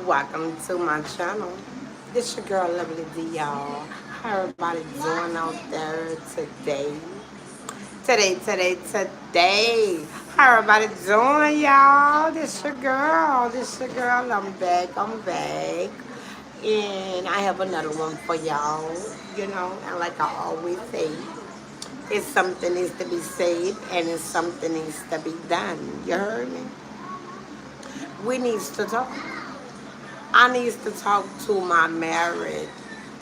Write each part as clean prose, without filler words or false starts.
Welcome to my channel. This your girl Lovely D, y'all. How everybody doing out there today? Today. How everybody doing, y'all? This your girl. I'm back. And I have another one for y'all. And like I always say, it's something needs to be said and it's something needs to be done. You heard me? We needs to talk. I need to talk to my married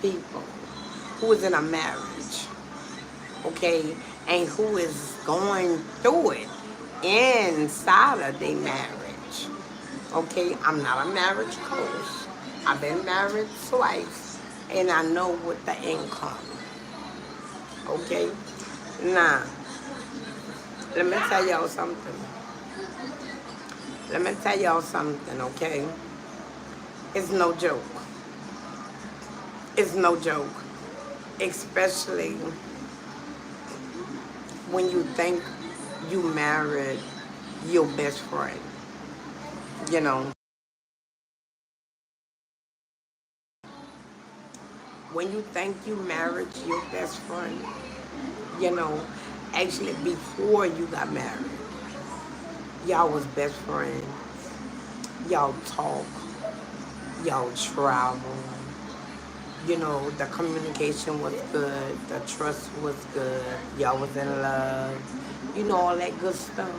people who is in a marriage, okay, and who is going through it inside of their marriage, okay. I'm not a marriage coach. I've been married twice, and I know what the income, okay. Now, let me tell y'all something. Okay. It's no joke. It's no joke, especially when you think you married your best friend. You know, when you think you married your best friend, you know, actually before you got married, y'all was best friends. Y'all talk, y'all travel. The communication was good, the trust was good, y'all was in love, all that good stuff.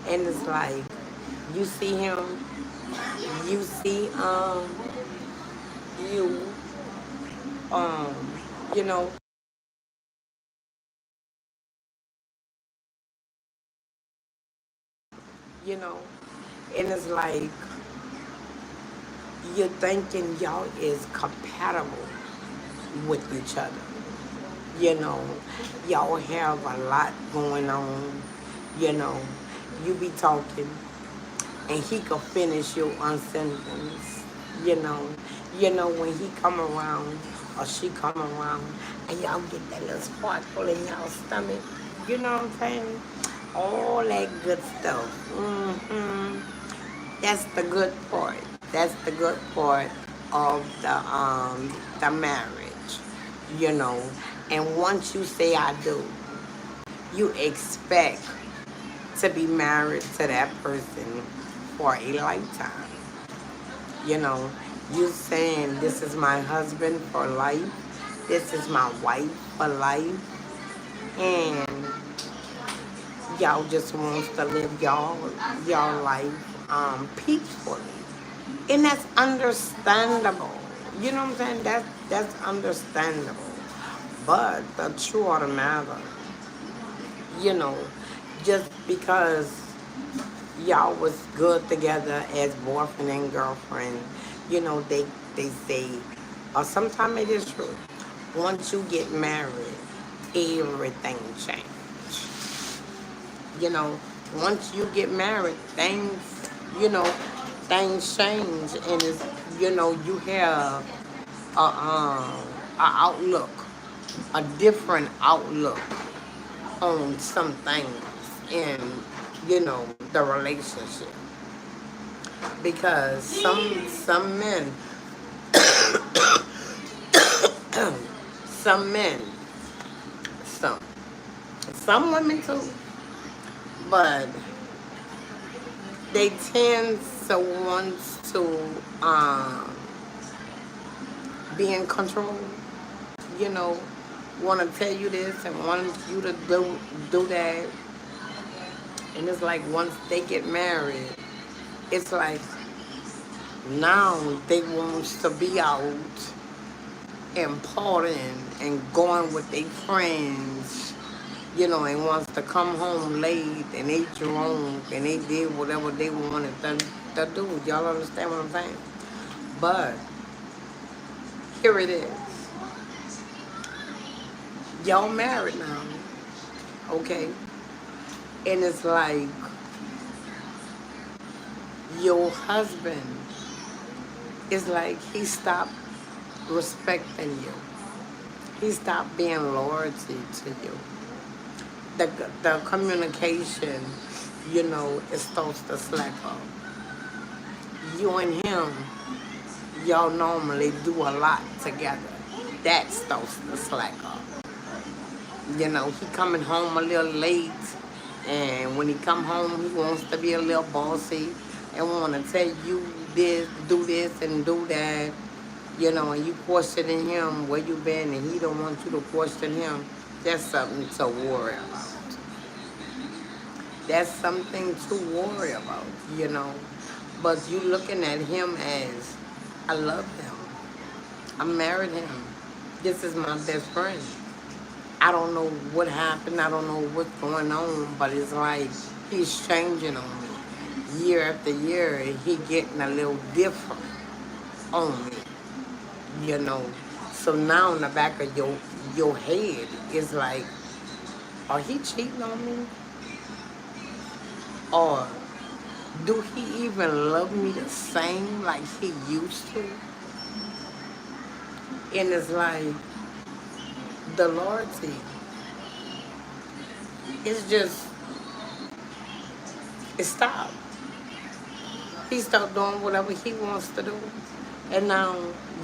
And it's like, you see him, you see you um you know you know and it's like you're thinking y'all is compatible with each other. you know y'all have a lot going on. you know you be talking and he could finish your sentence. you know when he come around or she come around, and y'all get that little sparkle in y'all stomach. You know what I'm saying? All that good stuff. That's the good part. That's the good part of the marriage. You know, and once you say I do, you expect to be married to that person for a lifetime. You know, you saying this is my husband for life, this is my wife for life, and y'all just wants to live y'all life peacefully. And that's understandable. You know what I'm saying? That's understandable. But the truth of the matter, you know, just because y'all was good together as boyfriend and girlfriend, they say, or sometimes it is true. Once you get married, everything change. You know, once you get married, you know, things change, and you have a outlook, a different outlook on some things in the relationship, because some men some men some some women too, but they tend to want to be in control. you know want to tell you this and want you to do that. And it's like once they get married, it's like now they want to be out and partying and going with their friends, and wants to come home late and they drunk and they did whatever they wanted to do. Y'all understand what I'm saying? But here it is. Y'all married now, okay? And it's like your husband is like he stopped respecting you. He stopped being loyalty to you. The communication, it starts to slack up. You and him y'all normally do a lot together. That starts to slack off. You know, he coming home a little late, and when he come home, he wants to be a little bossy and want to tell you this, and do that. You know, and you questioning him where you been, and he don't want you to question him. That's something to worry about. That's something to worry about, you know. But you looking at him as, I love him. I married him. This is my best friend. I don't know what happened. I don't know what's going on, but it's like he's changing on me. Year after year, he getting a little different on me, you know. So now in the back of your head, it's like, are he cheating on me? Or do he even love me the same like he used to? And it's like, the loyalty, it's just, it stopped. He stopped doing whatever he wants to do. And now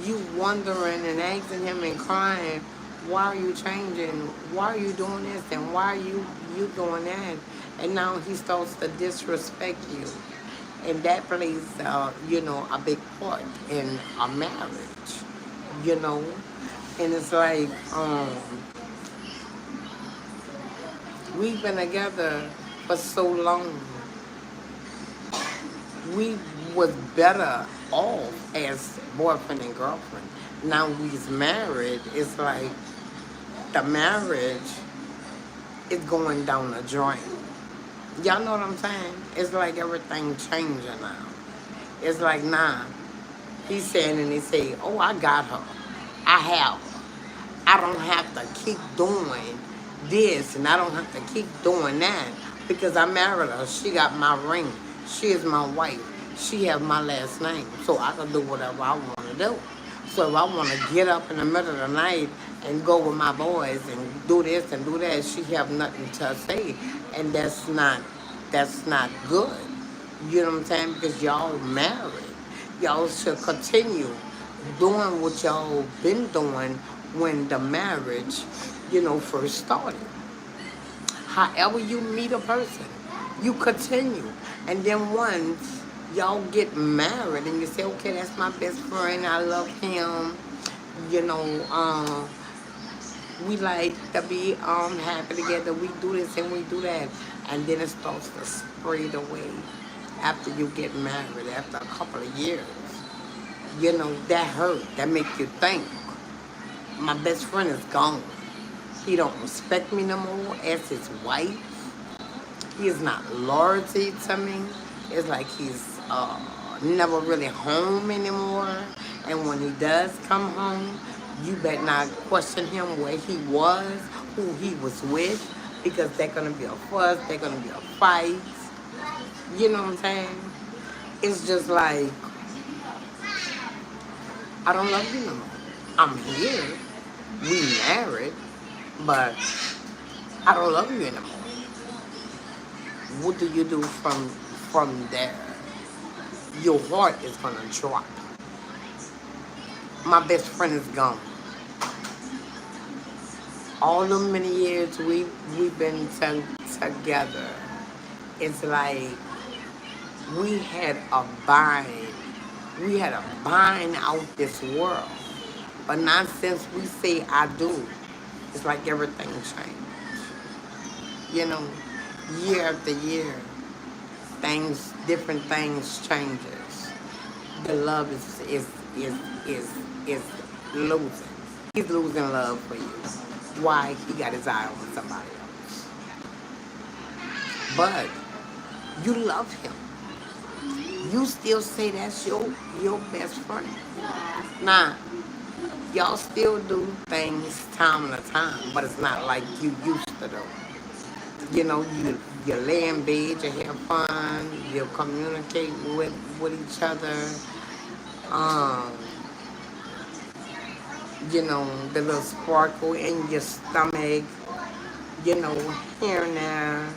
you wondering and asking him and crying, why are you changing? Why are you doing this? And why are you doing that? And now he starts to disrespect you. And that plays, you know, a big part in a marriage, you know. And it's like, we've been together for so long. We was better off as boyfriend and girlfriend. Now we's married. It's like the marriage is going down the drain. Y'all know what I'm saying? It's like everything changing now. It's like, nah. He's saying and he say, oh, I got her. I have her. I don't have to keep doing this and I don't have to keep doing that because I married her. She got my ring. She is my wife. She has my last name. So I can do whatever I want to do. So if I want to get up in the middle of the night and go with my boys and do this and do that, she have nothing to say. And that's not good. You know what I'm saying? Because y'all married. Y'all should continue doing what y'all been doing when the marriage, you know, first started. However you meet a person, you continue. And then once y'all get married and you say, okay, that's my best friend, I love him, you know, we like to be happy together, we do this and we do that. And then it starts to spread away after you get married, after a couple of years. You know, that hurt, that make you think, my best friend is gone. He don't respect me no more as his wife. He is not loyalty to me. It's like he's never really home anymore. And when he does come home, you better not question him where he was, who he was with, because they're gonna be a fuss, they're gonna be a fight. You know what I'm saying? It's just like, I don't love you no more. I'm here, we married, but I don't love you anymore. What do you do from there? Your heart is gonna drop. My best friend is gone. All the many years we've been together, it's like we had a bind. We had a bind out this world. But not since we say I do, it's like everything changed. You know, year after year, different things changes. The love is losing. He's losing love for you. Why? He got his eye on somebody else. But you love him. You still say that's your best friend. Nah, y'all still do things time to time, but it's not like you used to do. You know, you lay in bed, you have fun, you communicate with each other. Um, you know, the little sparkle in your stomach, you know, here and there.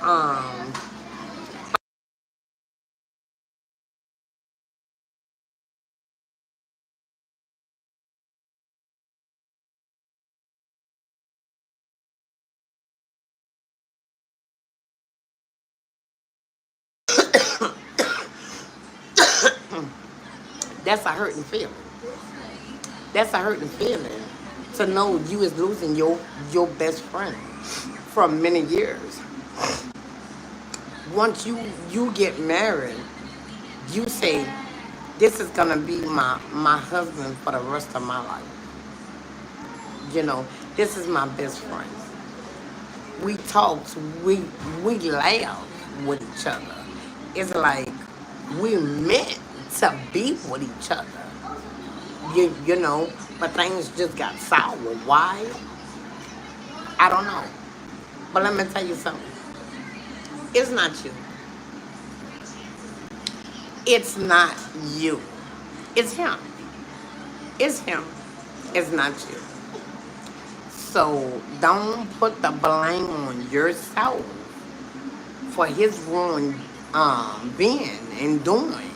Um, That's a hurting feeling. That's a hurting feeling to know you is losing your best friend from many years. Once you get married, you say, this is gonna be my husband for the rest of my life. You know, this is my best friend. We talk, we laugh with each other. It's like we meant to be with each other. You know, but things just got sour. Why? I don't know. But let me tell you something. It's not you. It's not you. It's him. It's him. It's not you. So don't put the blame on yourself for his wrong being and doing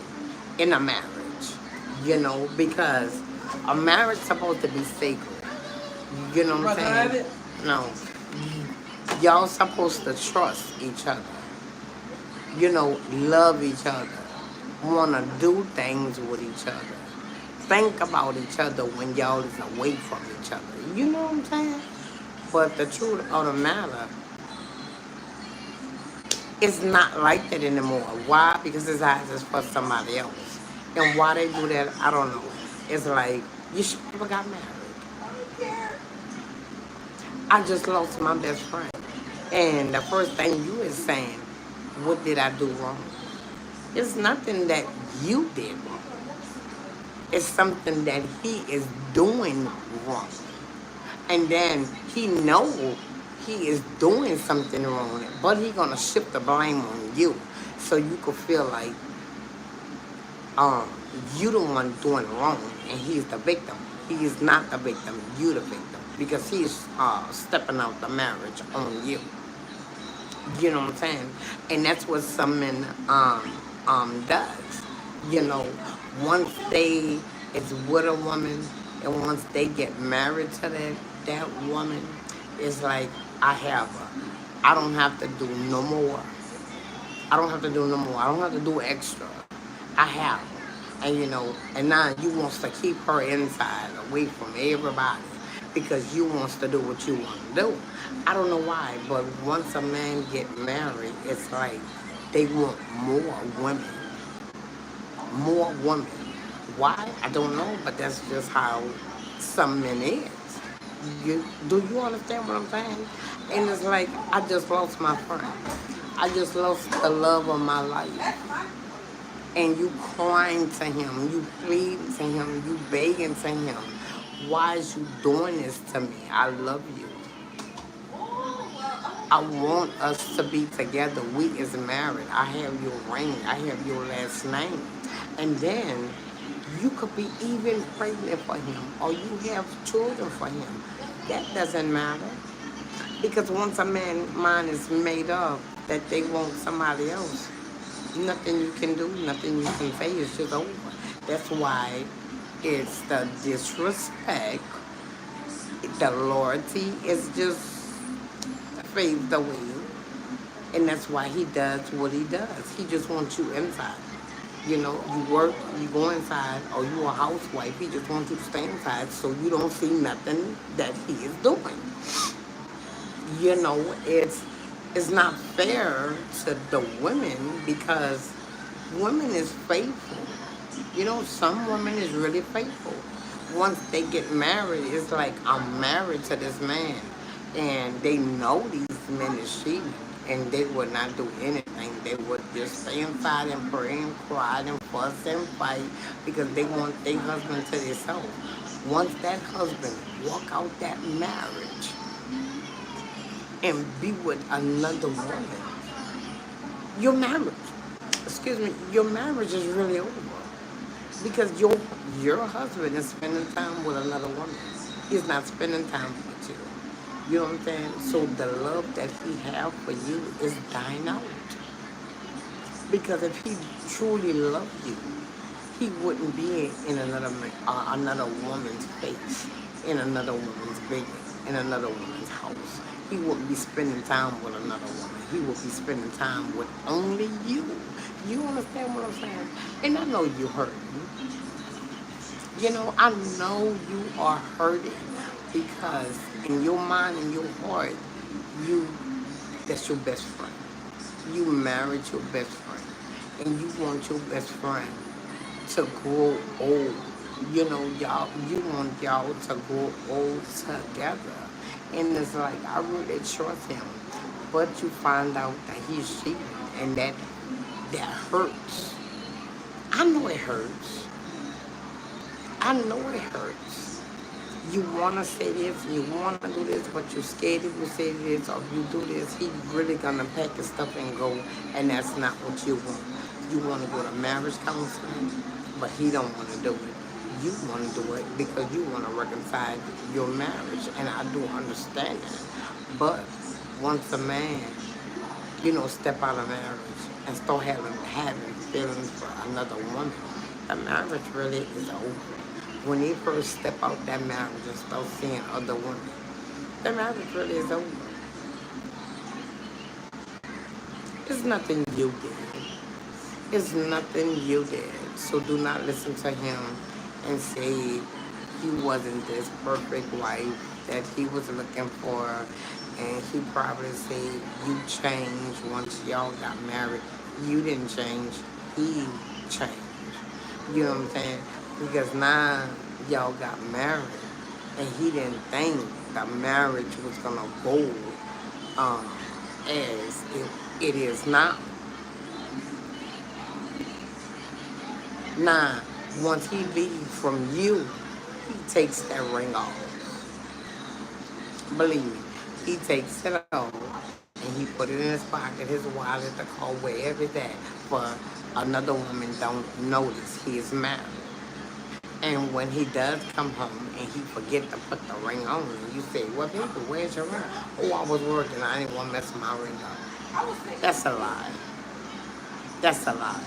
in a marriage. You know, because a marriage supposed to be sacred. You know what I'm saying? No. Y'all supposed to trust each other. You know, love each other. Wanna do things with each other. Think about each other when y'all is away from each other. You know what I'm saying? But the truth of the matter, it's not like that anymore. Why? Because his eyes is for somebody else. And why they do that, I don't know. It's like, you should never got married. I just lost my best friend. And the first thing you is saying, what did I do wrong? It's nothing that you did wrong. It's something that he is doing wrong. And then he know he is doing something wrong, but he gonna shift the blame on you, so you could feel like um you the one doing wrong and he's the victim. He is not the victim, you the victim, because he's stepping out the marriage on you. You know what I'm saying? And that's what some men does. You know, once they is with a woman and once they get married to that woman, it's like I have her. I don't have to do no more. I don't have to do no more. I don't have to do extra. I have her. And you know, and now you wants to keep her inside, away from everybody, because you wants to do what you want to do. I don't know why, but once a man get married, it's like they want more women, more women. Why? I don't know, but that's just how some men is. Do you understand what I'm saying? And it's like I just lost my friend. I just lost the love of my life. And you crying to him, you pleading to him, you begging to him. Why is you doing this to me? I love you. I want us to be together. We is married. I have your ring. I have your last name. And then you could be even pregnant for him or you have children for him. That doesn't matter. Because once a man mind is made up that they want somebody else, nothing you can do, nothing you can say, it's just over. That's why it's the disrespect, the loyalty is just fades away. And that's why he does what he does. He just wants you inside. You know, you work, you go inside, or you a housewife. He just wants you to stay inside so you don't see nothing that he is doing. You know, it's not fair to the women because women is faithful. You know, some women is really faithful. Once they get married, it's like I'm married to this man, and they know these men is cheating, and they would not do anything. They would just stay inside and pray and cry and fuss and fight because they want their husband to themselves. Once that husband walk out that marriage and be with another woman, your marriage, excuse me, your marriage is really over because your husband is spending time with another woman. He's not spending time with you. You know what I'm saying? So the love that he have for you is dying out. Because if he truly loved you, he wouldn't be in another woman's face, in another woman's bed, in another woman's house. He wouldn't be spending time with another woman. He would be spending time with only you. You understand what I'm saying? And I know you hurt me. I know you are hurting because in your mind and your heart, you that's your best friend. You married your best friend, and you want your best friend to grow old. You want y'all to grow old together. And it's like, I really trust him. But you find out that he's cheating, and that hurts. I know it hurts. I know it hurts. You want to say this, you want to do this, but you're scared if you say this or if you do this, he's really going to pack his stuff and go, and that's not what you want. You want to go to marriage counseling, but he don't want to do it. You want to do it because you want to reconcile your marriage, and I do understand that. But once a man, step out of marriage and start having feelings for another woman, the marriage really is over. When he first step out that marriage and start seeing other women, the marriage really is over. It's nothing you did. It's nothing you did. So do not listen to him and say he wasn't this perfect wife that he was looking for. And he probably said you changed once y'all got married. You didn't change. He changed. You know what I'm saying? Because now y'all got married, and he didn't think the marriage was gonna go um, as it is now. Now, once he leaves from you, he takes that ring off. Believe me, he takes it off and he put it in his pocket, his wallet, the car, wherever it's at, for another woman don't notice he is married. And when he does come home and he forget to put the ring on, and you say, "Well, baby, where's your ring?" "Oh, I was working. I didn't want to mess my ring up." That's a lie. That's a lie.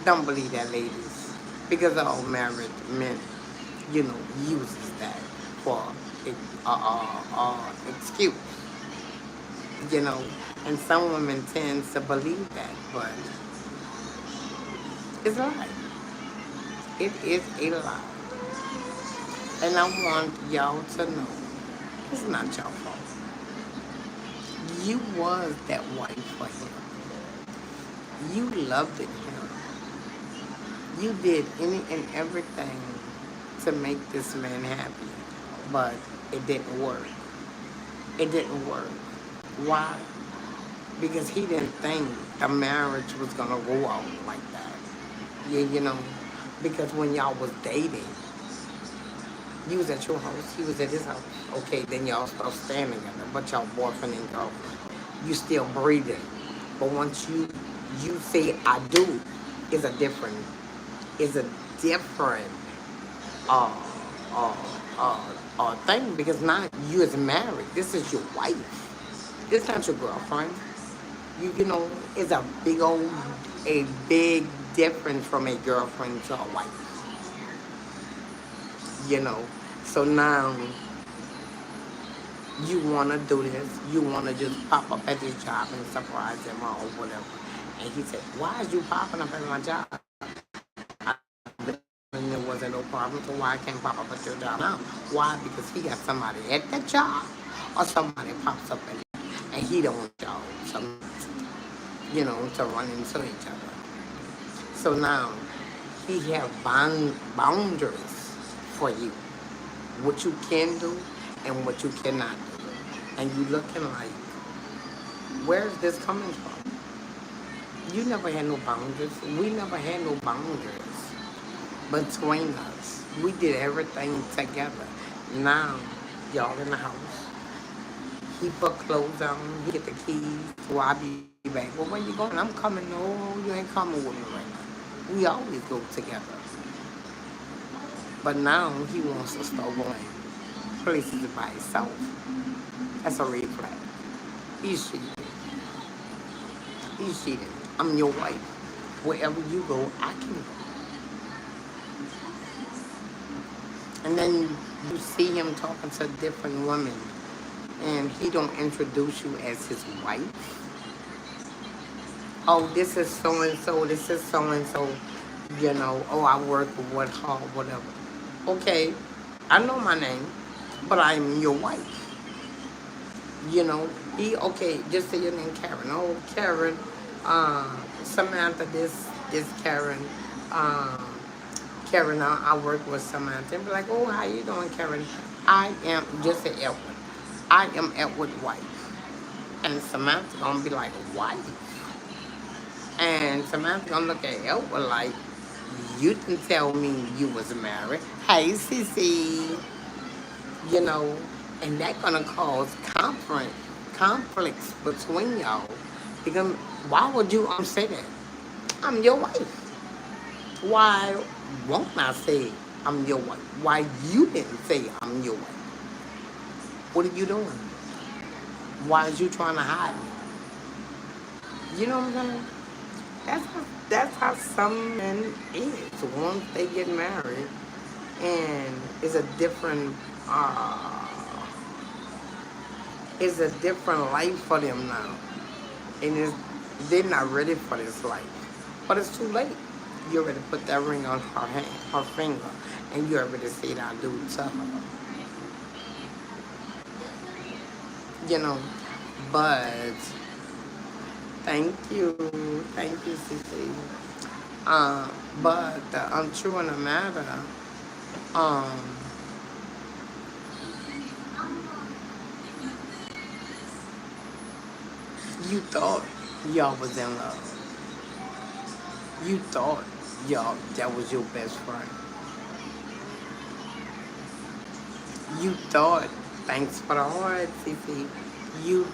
Don't believe that, ladies, because all married men, uses that for excuse, you know, and some women tend to believe that, but it's a lie. It is a lie. And I want y'all to know it's not your fault. You was that wife for him. You loved him. You did any and everything to make this man happy, but it didn't work. It didn't work. Why? Because he didn't think the marriage was gonna go out like that. Yeah, because when y'all was dating, you was at your house, he was at his house. Okay, then y'all start standing together, but y'all boyfriend and girlfriend. You still breathing. But once you say I do, it's a different, it's a different uh, uh, thing, because now you is married. This is your wife. This not your girlfriend. It's a big difference from a girlfriend to a wife. You know, so now you wanna do this. You wanna just pop up at this job and surprise him or whatever. And he said, "Why is you popping up at my job? And there wasn't no problem, so why I can't pop up at your job now?" Why? Because he got somebody at that job, or somebody pops up at it, and he don't want y'all to run into each other. So now he have boundaries for you, what you can do and what you cannot do. And you looking like, where's this coming from? You never had no boundaries. We never had no boundaries between us. We did everything together. Now, y'all in the house. He put clothes on. He get the keys. So I be back. "Well, where you going?" "I'm coming." "No, you ain't coming with me right now." We always go together. But now he wants to start going places by himself. That's a red flag. He's cheating. He's cheating. I'm your wife. Wherever you go, I can go. And then you see him talking to different women, and he don't introduce you as his wife. "Oh, this is so and so. This is so and so." Oh, I work with her, whatever. Okay, I know my name, but I'm your wife. Okay, just say your name Karen. Oh, Karen, Samantha, this Karen, um, Karen, I work with Samantha. And be like, oh, how you doing, Karen? I am, just say Edward. I am Edward's wife. And Samantha gonna be like, wife? And Samantha gonna look at Edward like, you didn't tell me you was married. Hey, Cece, you know, and that gonna cause conflicts between y'all. Because why would you say that? I'm your wife. Why won't I say I'm your wife? Why you didn't say I'm your wife? What are you doing? Why is you trying to hide me? You know what I'm saying? That's how some men is once they get married, and uh, it's a different life for them now, and they're not ready for this life. But it's too late. You already put that ring on her hand, her finger, and you already said I do to her. You know, but thank you, Cece. Uh, but the untrue in the matter, um, you thought y'all was in love. You thought y'all that was your best friend. You thought, thanks for the heart, Cece. You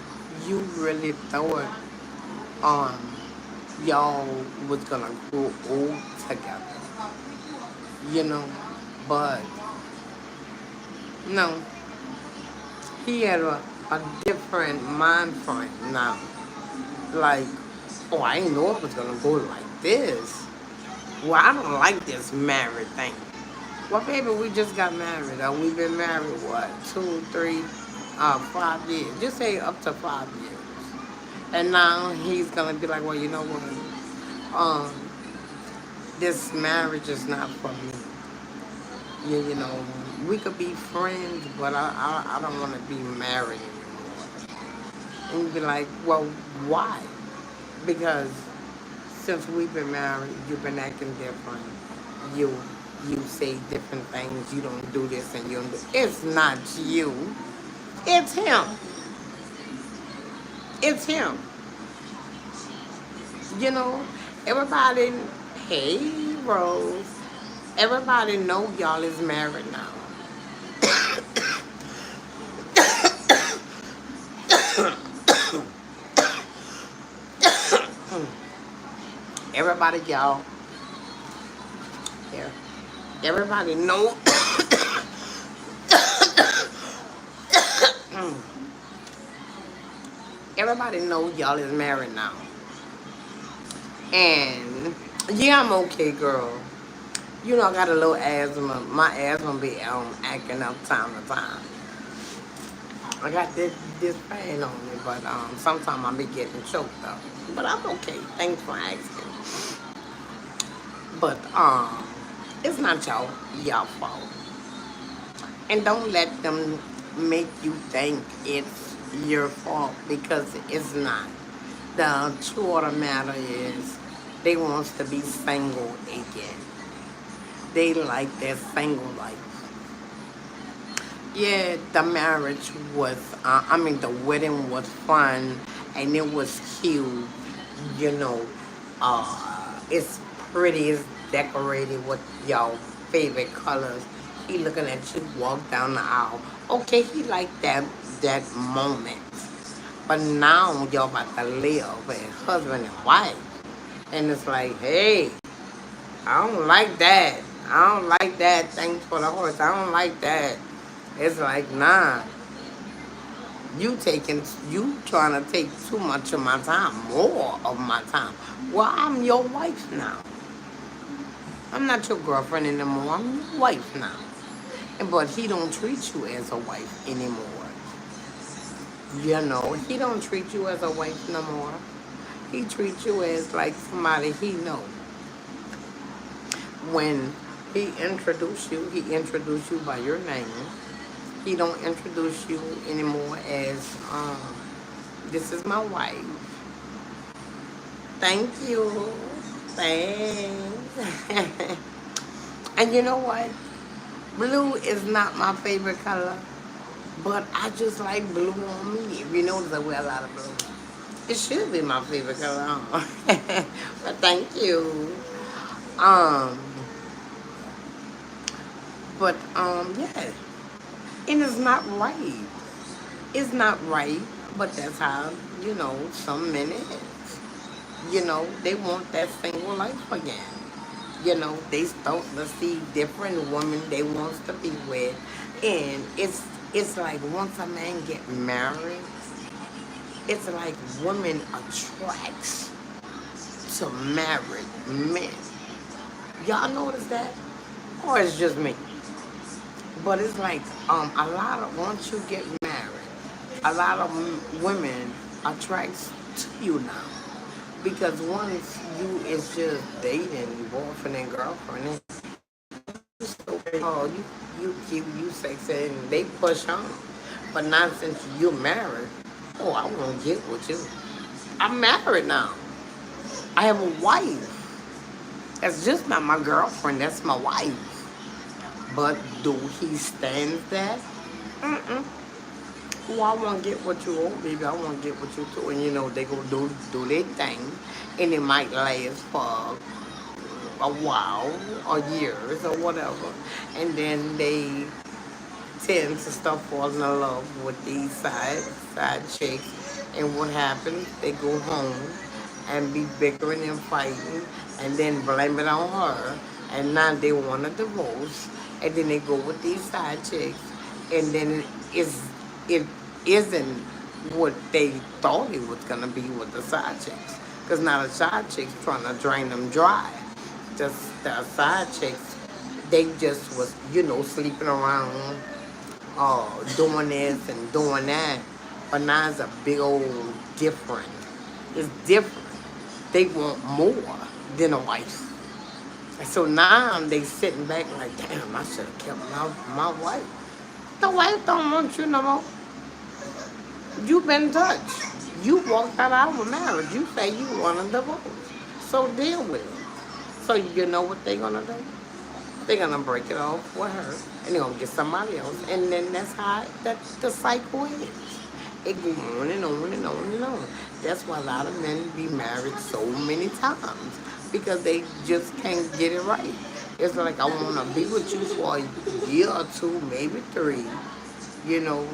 you really thought um y'all was gonna grow old together. You know, but no, he had a different mind frame now. Like, oh, I didn't know it was gonna go like this. Well, I don't like this married thing. Well, baby, we just got married. We've been married, what, 2, 3, 5 years. Just say up to 5 years. And now he's going to be like, well, you know what? Um, this marriage is not for me. We could be friends, but I don't want to be married anymore. And you'd be like, well, why? Because since we've been married, you've been acting different. You you say different things. You don't do this and you don't do. It's not you. It's him. It's him. You know, everybody. Hey, Rose. Everybody know y'all is married now. Everybody, y'all. Here. Everybody know. Everybody know y'all is married now. And yeah, I'm okay, girl. I got a little asthma. My asthma be acting up time to time. I got this pain on me, but sometimes I be getting choked up. But I'm okay. Thanks for asking. But it's not y'all fault. And don't let them make you think it's your fault because it's not. The truth of the matter is they wants to be single again. They like their single life. Yeah, the marriage was, the wedding was fun and it was cute, you know. It's pretty, it's decorated with y'all favorite colors. He looking at you walk down the aisle. Okay, he like that moment. But now y'all about to live as husband and wife. And it's like, hey, I don't like that. I don't like that. Thanks for the horse. I don't like that. It's like, nah, you trying to take too much of my time, more of my time. Well, I'm your wife now. I'm not your girlfriend anymore. I'm your wife now. But he don't treat you as a wife anymore. He don't treat you as a wife no more. He treats you as like somebody he know. When he introduce you by your name. He don't introduce you anymore as this is my wife. Thank you. Thanks. And you know what? Blue is not my favorite color, but I just like blue on me. If you notice, I wear a lot of blue. It should be my favorite color, huh? But thank you. Um, yeah, and it's not right. It's not right, but that's how some men is. They want that single life again. They start to see different women they wants to be with, and it's like once a man get married, it's like women attracts to married men. Y'all notice that, or it's just me? But it's like a lot of once you get married, a lot of women attracts to you now. Because once you is just dating boyfriend and girlfriend, so you cute, you sexy, and they push on. But not since you're married. Oh, I want to get with you. I'm married now. I have a wife. That's just not my girlfriend. That's my wife. But do he stand that? Mm-mm. Well, I want to get what you want, baby. I want to get what you too. And they go do their thing. And it might last for a while or years or whatever. And then they tend to start falling in love with these side chicks. And what happens? They go home and be bickering and fighting and then blame it on her. And now they want a divorce. And then they go with these side chicks. And then it isn't what they thought it was gonna be with the side chicks. Because now the side chicks trying to drain them dry. Just the side chicks, they just was, sleeping around, doing this and doing that. But now it's a big old different. It's different. They want more than a wife. And so now they sitting back like, damn, I should have kept my wife. The wife don't want you no more. You've been touched. You walked out of our marriage. You say you want a divorce. So deal with it. So you know what they're gonna do? They're gonna break it off with her and they're gonna get somebody else. And then that's how the cycle is. It goes on and on and on and on. That's why a lot of men be married so many times. Because they just can't get it right. It's like I wanna be with you for a year or two, maybe 3, you know,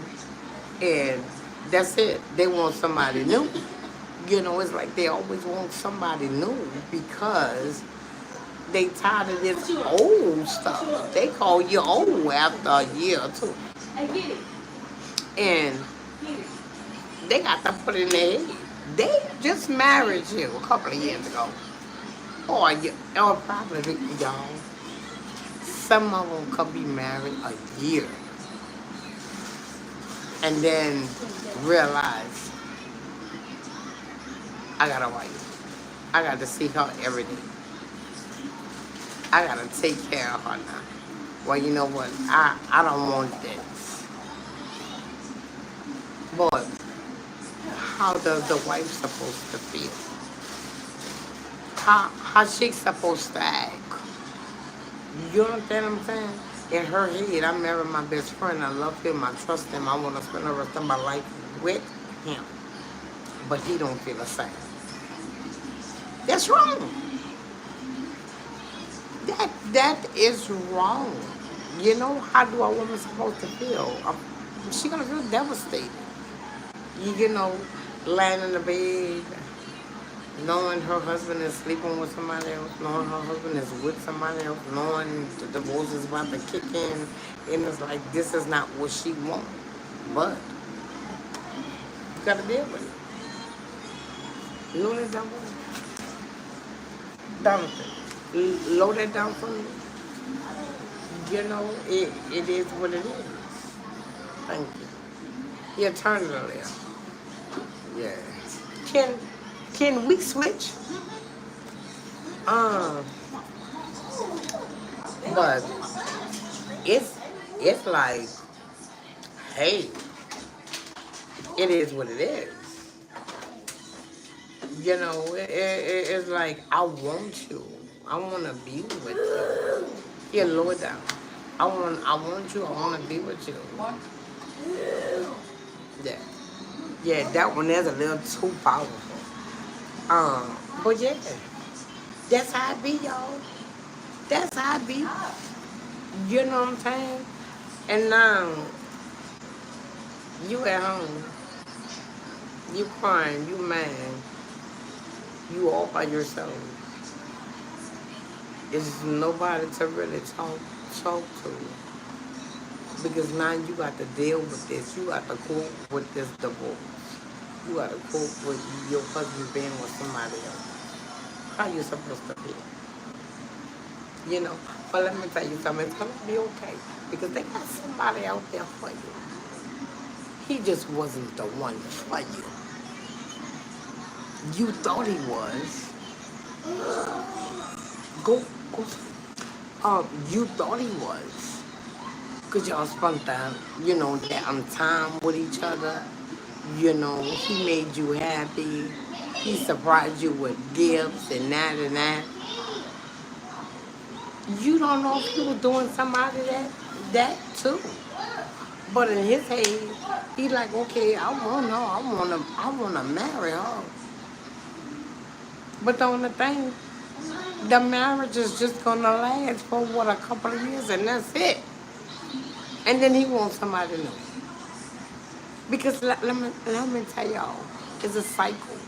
and that's it. They want somebody new. It's like they always want somebody new because they tired of this old stuff. They call you old after a year or two. I get it. And they got to put in their head. They just married you a couple of years ago. Or probably, y'all, some of them could be married a year and then realize, I got a wife. I got to see her every day. I got to take care of her now. Well, you know what? I don't want this. But how does the wife supposed to feel? How she supposed to act? You understand what I'm saying? In her head, I married my best friend. I love him. I trust him. I want to spend the rest of my life with him. But he don't feel the same. That's wrong. That is wrong. How do a woman supposed to feel? She gonna feel devastated. Laying in the bed, knowing her husband is sleeping with somebody else, knowing her husband is with somebody else, knowing the divorce is about to kick in, and it's like this is not what she wants. But you gotta deal with it. Load it down for me. Load it down for me. It is what it is. Thank you. Yeah, turn it a little. Yeah. Can we switch? But it's it's like, hey, it is what it is. You know, it's like I want you. I want to be with you. Yeah, lower down. I want you. I want to be with you. Yeah, yeah. That one is a little too powerful. But yeah, that's how it be, y'all. That's how it be. You know what I'm saying? And now you at home, you crying, you mad, you all by yourself. It's nobody to really talk to. Because now you got to deal with this. You got to cope with this divorce. You got to cope with your husband being with somebody else. How you supposed to feel? You know? But let me tell you something. It's going to be okay. Because they got somebody out there for you. He just wasn't the one for you. You thought he was. Go, go. You thought he was. Because y'all spent that, that time with each other. He made you happy. He surprised you with gifts and that and that. You don't know if he was doing somebody that too. But in his head, he like, okay, I want her. I wanna marry her. But the only thing, the marriage is just gonna last for what, a couple of years, and that's it. And then he wants somebody new. Because let me tell y'all, it's a cycle.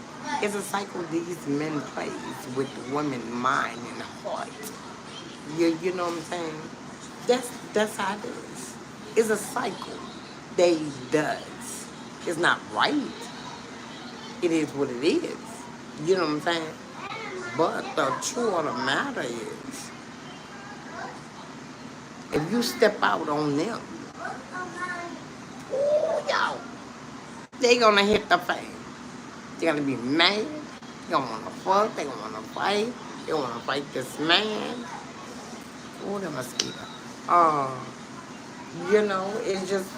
It's a cycle these men plays with women's mind and heart. You know what I'm saying? That's how it is. It's a cycle. They does. It's not right. It is what it is. You know what I'm saying? But the truth of the matter is, if you step out on them, ooh, y'all, they gonna hit the fan. They're gonna be mad. They're gonna wanna fuck. They're gonna wanna fight. They wanna fight this man. Oh, that mosquito. Uh, it's just,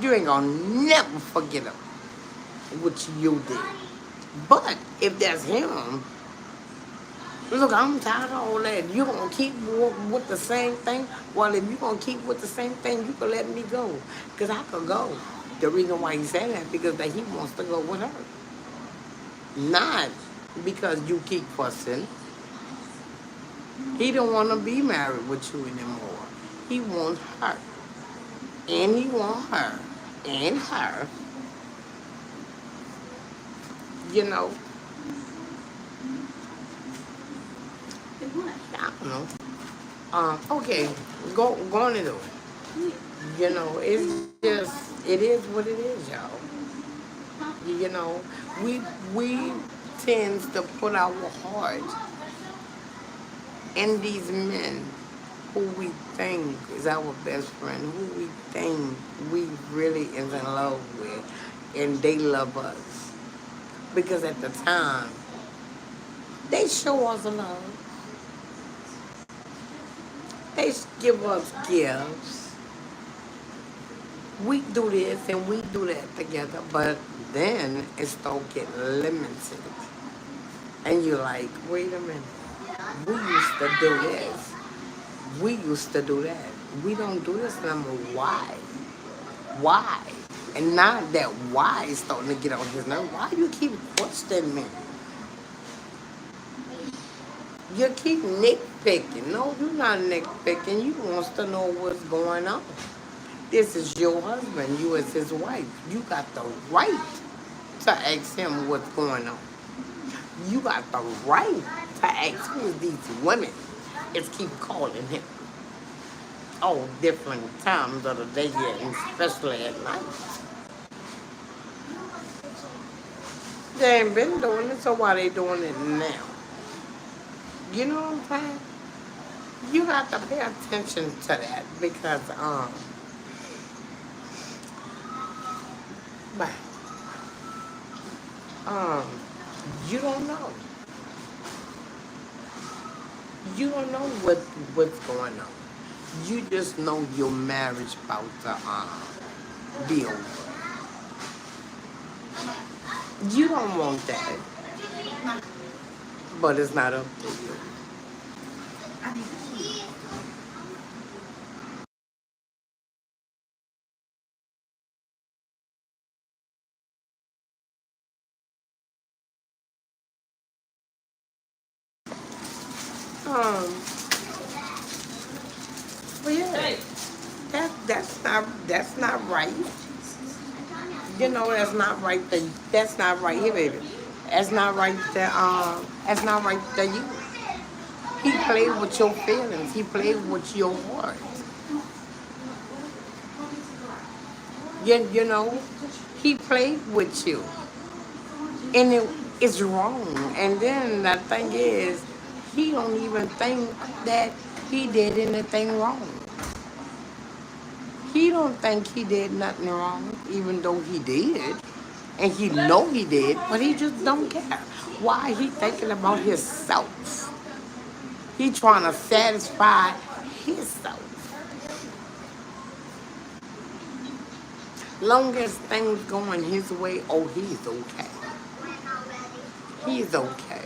you ain't gonna never forget what you did. But if that's him, look, I'm tired of all that. You gonna keep with the same thing? Well, if you gonna keep with the same thing, you can let me go. Because I could go. The reason why he said that, because that he wants to go with her. Not because you keep fussing. He don't want to be married with you anymore. He wants her. And he wants her. And her. You know. I don't know. Okay, go on and do it. It's just, it is what it is, y'all. You know, we tend to put our heart in these men who we think is our best friend, who we think we really is in love with, and they love us. Because at the time, they show us love. They give us gifts. We do this and we do that together, but then it start getting limited. And you're like, wait a minute. We used to do this. We used to do that. We don't do this no more. Why? Why? And now that why is starting to get on his nerve. Why you keep questioning me? You keep nitpicking. No, you're not nitpicking. You wants to know what's going on. This is your husband. You as his wife. You got the right to ask him what's going on. You got the right to ask who these women is keep calling him. All different times of the day, and especially at night. They ain't been doing it, so why they doing it now? You know what I'm saying? You have to pay attention to that because but you don't know. You don't know what's going on. You just know your marriage about to be over. You don't want that, but it's not up to you. Um, but yeah, that's not right. You know that's not right. That's not right here, baby. That's not right to you. He played with your feelings. He played with your heart. You know, he played with you, and it's wrong. And then the thing is, he don't even think that he did anything wrong. He don't think he did nothing wrong, even though he did, and he know he did, but he just don't care. Why he thinking about himself? He trying to satisfy himself. Long as things going his way, oh, he's okay. He's okay.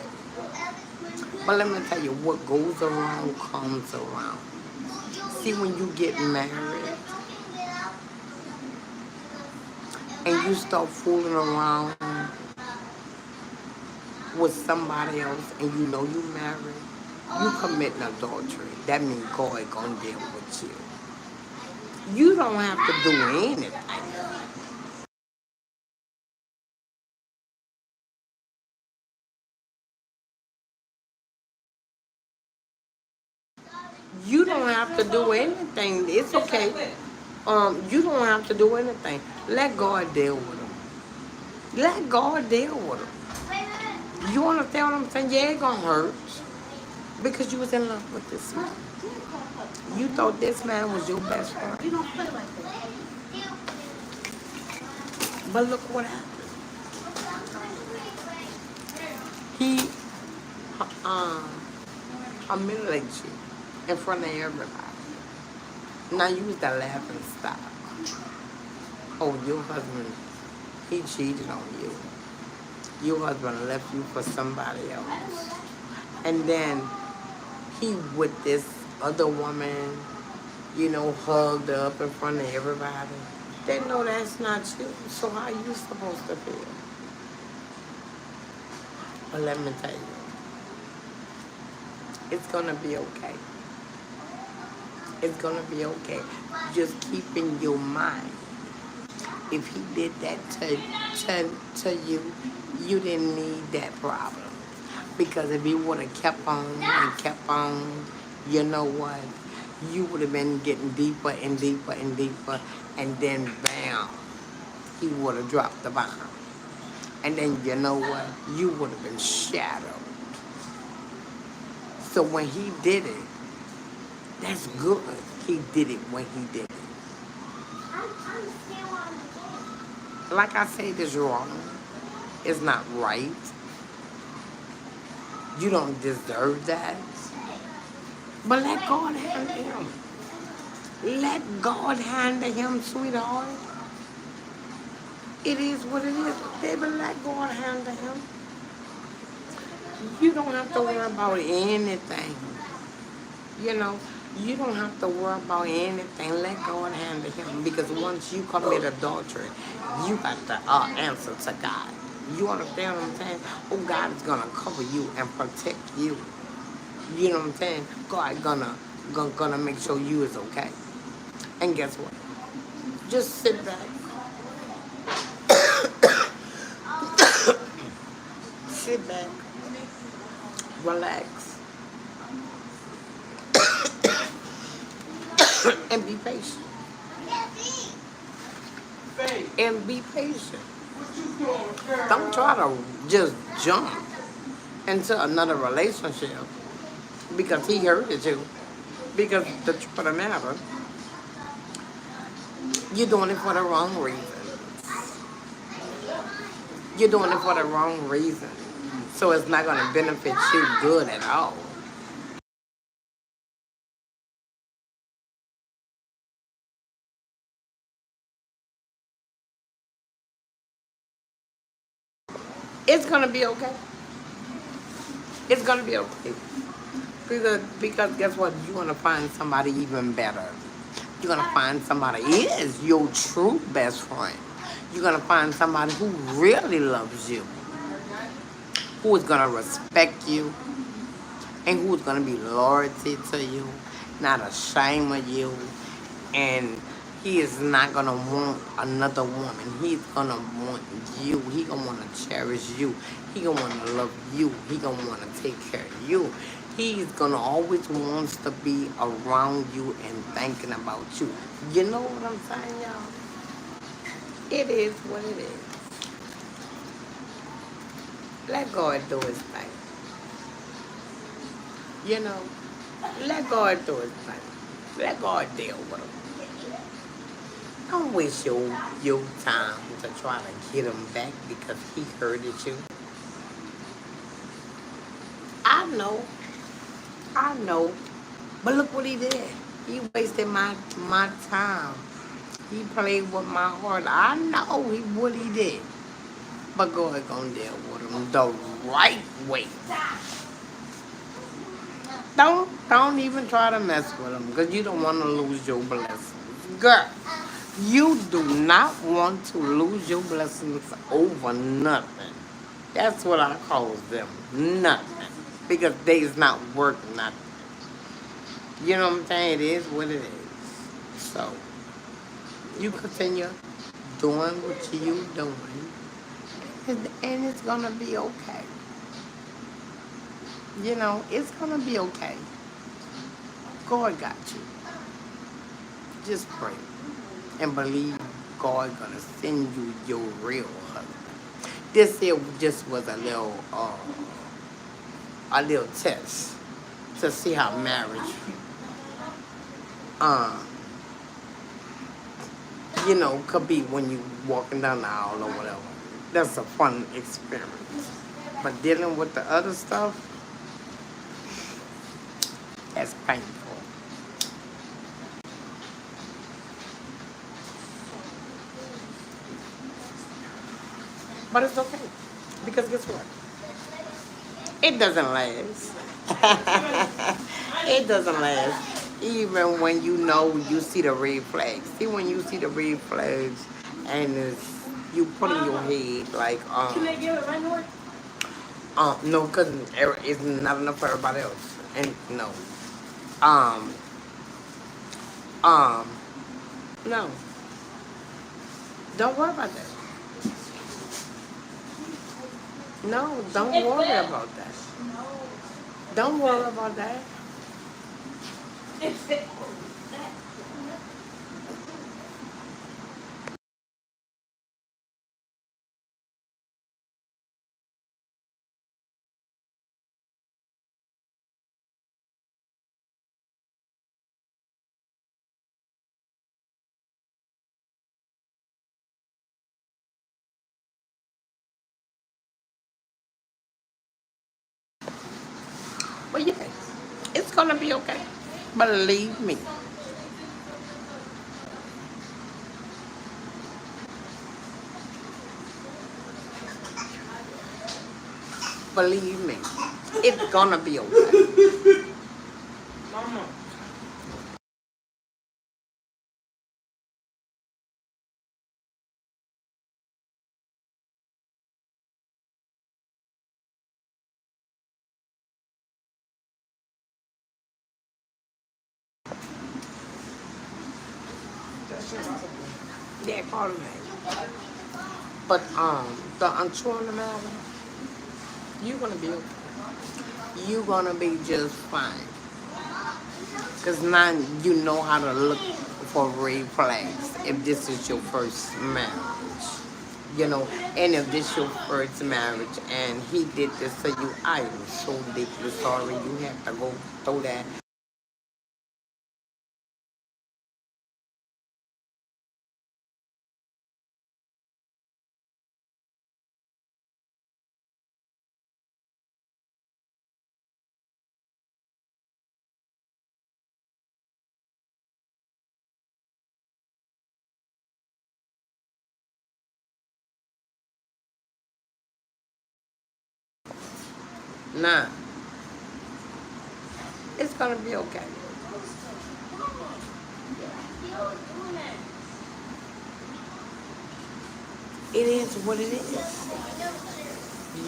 But let me tell you, what goes around comes around. See, when you get married and you start fooling around with somebody else and you know you married, you committing adultery. That means God gonna deal with you. You don't have to do anything. You don't have to do anything. It's okay. You don't have to do anything. Let God deal with them. Let God deal with them. You understand what I'm saying? Yeah, it gonna hurt because you was in love with this man. You thought this man was your best friend. But look what happened. He um humiliated you in front of everybody. Now you was the laughing stock. Oh, your husband, he cheated on you. Your husband left you for somebody else. And then he with this other woman, hugged up in front of everybody. They know that's not you. So how you supposed to feel? But let me tell you, it's gonna be okay. It's gonna be okay. Just keep in your mind. If he did that to you, you didn't need that problem. Because if he would have kept on and kept on, you know what? You would have been getting deeper and deeper and deeper, and then bam, he would have dropped the bomb. And then you know what? You would have been shattered. So when he did it, that's good. He did it when he did it. Like I said, it's wrong. It's not right. You don't deserve that. But let God handle him. Let God handle him, sweetheart. It is what it is. Baby, let God handle him. You don't have to worry about anything. You know, you don't have to worry about anything. Let God handle him. Because once you commit adultery, you got to answer to God. You understand what I'm saying? Oh, God is going to cover you and protect you. You know what I'm saying? God gonna make sure you is okay. And guess what? Just sit back, sit back, relax, and be patient. And be patient. Don't try to just jump into another relationship because he hurted you. Because the truth of the matter, you're doing it for the wrong reason. You're doing it for the wrong reason. So it's not going to benefit you good at all. It's gonna be okay. It's gonna be okay. Because guess what? You're gonna find somebody even better. You're gonna find somebody is your true best friend. You're gonna find somebody who really loves you, who is gonna respect you, and who's gonna be loyalty to you, not ashamed of you, and he is not gonna want another woman. He's gonna want you. He gonna wanna cherish you. He gonna wanna love you. He gonna wanna take care of you. He's gonna always wants to be around you and thinking about you. You know what I'm saying, y'all? It is what it is. Let God do his thing. You know, let God do his thing. Let God deal with him. Don't waste your time to try to get him back because he hurted you. I know, I know, but look what he did. He wasted my time. He played with my heart. I know what he did, but God gonna deal with him the right way. Don't even try to mess with him because you don't want to lose your blessings, girl. You do not want to lose your blessings over nothing. That's what I call them, nothing. Because they is not worth nothing. You know what I'm saying? It is what it is. So, you continue doing what you doing, and it's gonna be okay. You know, it's gonna be okay. God got you. Just pray and believe God gonna send you your real husband. This here just was a little test to see how marriage, uh, could be when you walking down the aisle or whatever. That's a fun experiment. But dealing with the other stuff, that's painful. But it's okay. Because guess what? It doesn't last. It doesn't last. Even when you see the red flags. See when you see the red flags and you put in your head like, Can they give it right now? No, because it's not enough for everybody else. And no. Um, um, no. Don't worry about that. No, don't worry about that. Don't worry about that. But yeah, it's gonna be okay. Believe me. Believe me. It's gonna be okay. Mama. Yeah, call him that. But the untrue on the matter, you're gonna be okay. You're gonna be just fine. Cause now you know how to look for red flags if this is your first marriage. And if this your first marriage and he did this to you, I am so deeply sorry. You have to go through that. Nah, it's gonna be okay. It is what it is.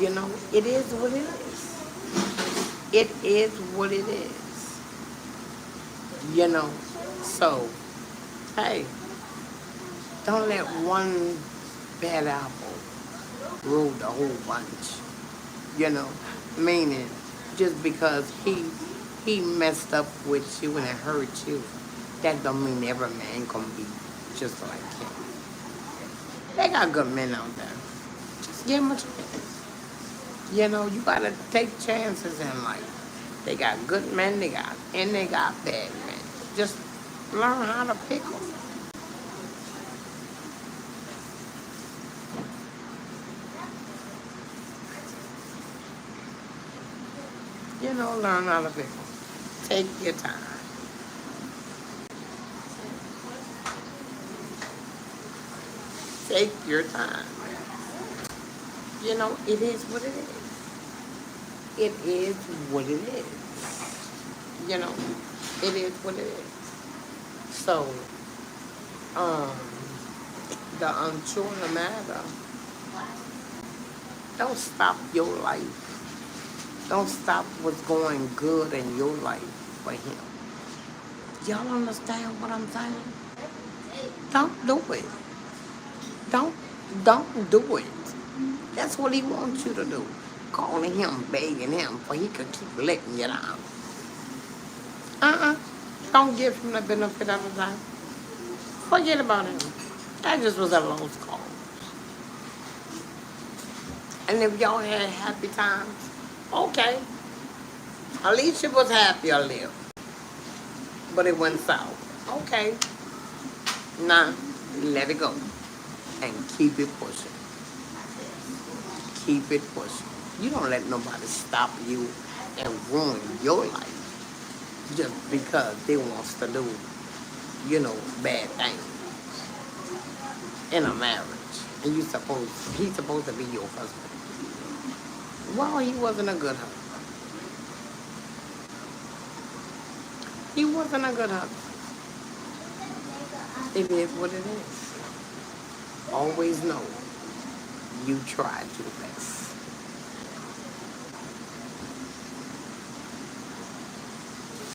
You know, it is what it is. It is what it is. You know, so hey, don't let one bad apple rule the whole bunch. You know, meaning just because he messed up with you and it hurt you, that don't mean every man gonna be just like him. They got good men out there. Just give them a chance. You know, you gotta take chances in life. They got good men, they got bad men. Just learn how to pick them. You know, learn how to pick them. Take your time. Take your time. You know, it is what it is. It is what it is. You know, it is what it is. So, um, the truth of the matter, don't stop your life. Don't stop what's going good in your life for him. Y'all understand what I'm saying? Don't do it. Don't don't do it. That's what he wants you to do. Calling him, begging him, for he could keep letting you down. Uh-uh. Don't give him the benefit of the doubt. Forget about him. That just was a lost call. And if y'all had happy times, okay. At least you was happy or live. But it went south. Okay. Nah, let it go. And keep it pushing. Keep it pushing. You don't let nobody stop you and ruin your life just because they wants to do, you know, bad things in a marriage. And he's supposed to be your husband. Well, he wasn't a good husband. He wasn't a good husband. It is what it is. Always know you tried your best.